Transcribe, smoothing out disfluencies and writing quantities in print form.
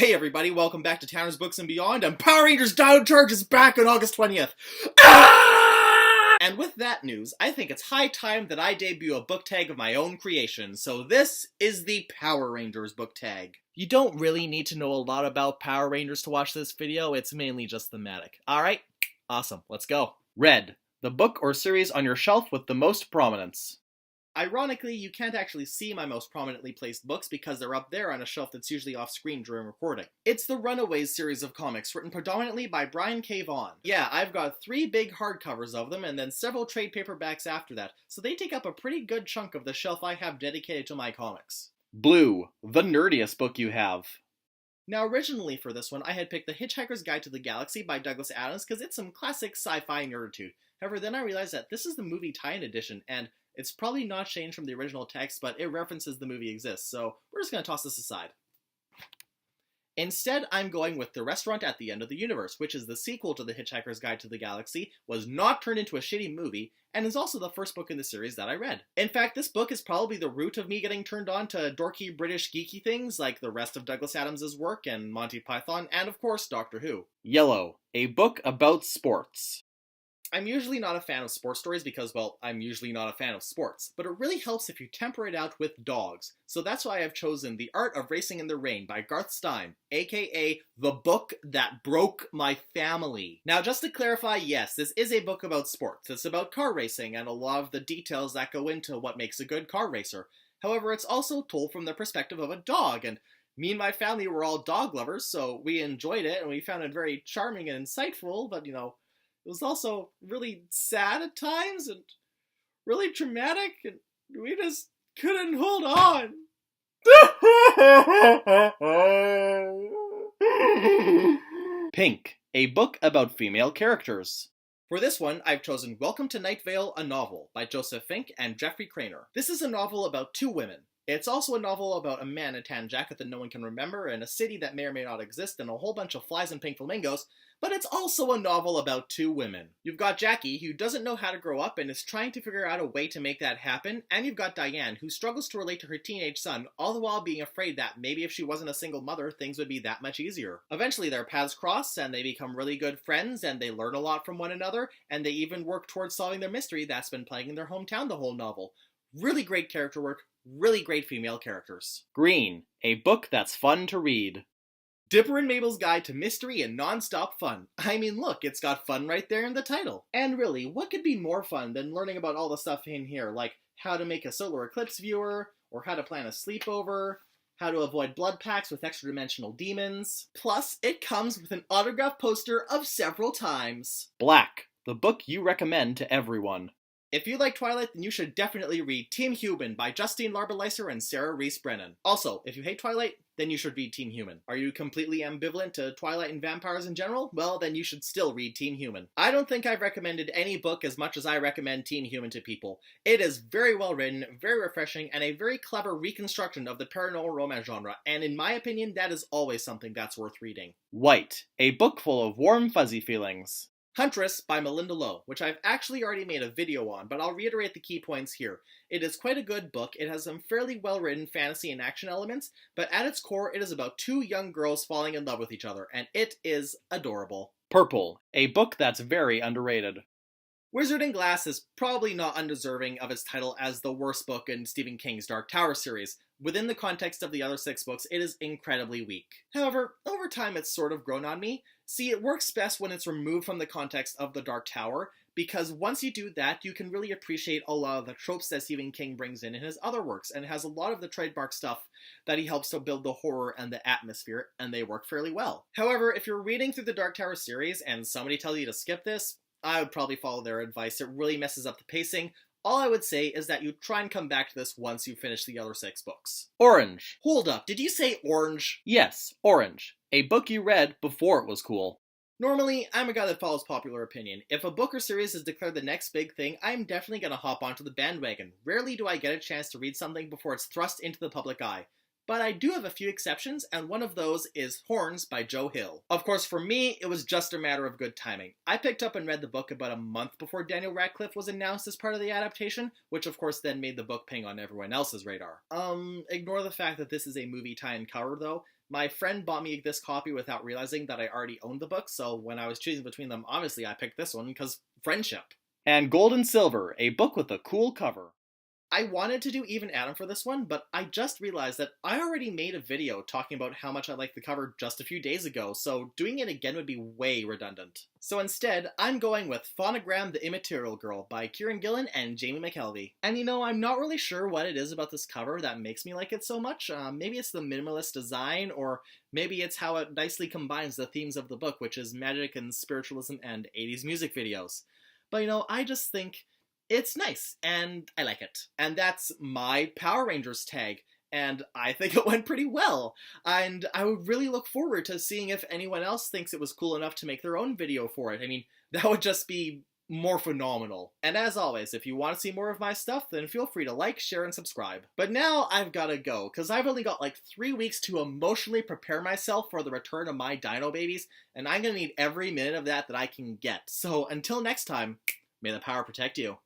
Hey everybody, welcome back to Tanner's Books and Beyond, and Power Rangers Down Charge is back on August 20th! Ah! And with that news, I think it's high time that I debut a book tag of my own creation, so this is the Power Rangers book tag. You don't really need to know a lot about Power Rangers to watch this video, it's mainly just thematic. Alright, awesome, let's go. Red, the book or series on your shelf with the most prominence. Ironically, you can't actually see my most prominently placed books because they're up there on a shelf that's usually off-screen during recording. It's the Runaways series of comics, written predominantly by Brian K. Vaughan. Yeah, I've got 3 big hardcovers of them, and then several trade paperbacks after that, so they take up a pretty good chunk of the shelf I have dedicated to my comics. Blue, the nerdiest book you have. Now, originally for this one, I had picked The Hitchhiker's Guide to the Galaxy by Douglas Adams because it's some classic sci-fi nerditude. However, then I realized that this is the movie tie-in edition, and it's probably not changed from the original text, but it references the movie exists, so we're just going to toss this aside. Instead, I'm going with The Restaurant at the End of the Universe, which is the sequel to The Hitchhiker's Guide to the Galaxy, was not turned into a shitty movie, and is also the first book in the series that I read. In fact, this book is probably the root of me getting turned on to dorky British geeky things like the rest of Douglas Adams' work and Monty Python, and of course, Doctor Who. Yellow, a book about sports. I'm usually not a fan of sports stories because, well, I'm usually not a fan of sports, but it really helps if you temper it out with dogs. So that's why I've chosen The Art of Racing in the Rain by Garth Stein, aka the book that broke my family. Now, just to clarify, yes, this is a book about sports. It's about car racing and a lot of the details that go into what makes a good car racer. However, it's also told from the perspective of a dog, and me and my family were all dog lovers, so we enjoyed it and we found it very charming and insightful, but, you know, it was also really sad at times and really traumatic, and we just couldn't hold on. Pink, a book about female characters. For this one, I've chosen Welcome to Night Vale, a novel by Joseph Fink and Jeffrey Craner. This is a novel about 2 women. It's also a novel about a man in a tan jacket that no one can remember, and a city that may or may not exist, and a whole bunch of flies and pink flamingos, but it's also a novel about 2 women. You've got Jackie, who doesn't know how to grow up and is trying to figure out a way to make that happen, and you've got Diane, who struggles to relate to her teenage son, all the while being afraid that maybe if she wasn't a single mother, things would be that much easier. Eventually their paths cross, and they become really good friends, and they learn a lot from one another, and they even work towards solving their mystery that's been plaguing their hometown the whole novel. Really great character work, really great female characters. Green, a book that's fun to read. Dipper and Mabel's Guide to Mystery and Nonstop Fun. I mean, look, it's got fun right there in the title. And really, what could be more fun than learning about all the stuff in here, like how to make a solar eclipse viewer, or how to plan a sleepover, how to avoid blood packs with extra-dimensional demons. Plus, it comes with an autographed poster of several times. Black, the book you recommend to everyone. If you like Twilight, then you should definitely read Team Human by Justine Larbaleiser and Sarah Reese Brennan. Also, if you hate Twilight, then you should read Team Human. Are you completely ambivalent to Twilight and vampires in general? Well, then you should still read Team Human. I don't think I've recommended any book as much as I recommend Team Human to people. It is very well written, very refreshing, and a very clever reconstruction of the paranormal romance genre, and in my opinion, that is always something that's worth reading. White, a book full of warm, fuzzy feelings. Huntress by Melinda Lowe, which I've actually already made a video on, but I'll reiterate the key points here. It is quite a good book. It has some fairly well-written fantasy and action elements, but at its core, it is about 2 young girls falling in love with each other, and it is adorable. Purple, a book that's very underrated. Wizard and Glass is probably not undeserving of its title as the worst book in Stephen King's Dark Tower series. Within the context of the other 6 books, it is incredibly weak. However, over time it's sort of grown on me. See, it works best when it's removed from the context of the Dark Tower, because once you do that, you can really appreciate a lot of the tropes that Stephen King brings in his other works, and has a lot of the trademark stuff that he helps to build the horror and the atmosphere, and they work fairly well. However, if you're reading through the Dark Tower series and somebody tells you to skip this, I would probably follow their advice. It really messes up the pacing. All I would say is that you try and come back to this once you finish the other 6 books. Orange. Hold up, did you say orange? Yes, Orange. A book you read before it was cool. Normally, I'm a guy that follows popular opinion. If a book or series is declared the next big thing, I'm definitely gonna hop onto the bandwagon. Rarely do I get a chance to read something before it's thrust into the public eye. But I do have a few exceptions, and one of those is Horns by Joe Hill. Of course, for me, it was just a matter of good timing. I picked up and read the book about a month before Daniel Radcliffe was announced as part of the adaptation, which of course then made the book ping on everyone else's radar. Ignore the fact that this is a movie tie-in cover, though. My friend bought me this copy without realizing that I already owned the book, so when I was choosing between them, obviously I picked this one because friendship. And Gold and Silver, a book with a cool cover. I wanted to do Eve and Adam for this one, but I just realized that I already made a video talking about how much I like the cover just a few days ago, so doing it again would be way redundant. So instead, I'm going with Phonogram, the Immaterial Girl by Kieran Gillen and Jamie McKelvey. And you know, I'm not really sure what it is about this cover that makes me like it so much. Maybe it's the minimalist design, or maybe it's how it nicely combines the themes of the book, which is magic and spiritualism and 80s music videos. But you know, I just think it's nice, and I like it. And that's my Power Rangers tag, and I think it went pretty well. And I would really look forward to seeing if anyone else thinks it was cool enough to make their own video for it. I mean, that would just be Morphenomenal. And as always, if you want to see more of my stuff, then feel free to like, share, and subscribe. But now I've gotta go, because I've only got like 3 weeks to emotionally prepare myself for the return of my dino babies, and I'm gonna need every minute of that I can get. So until next time, may the power protect you.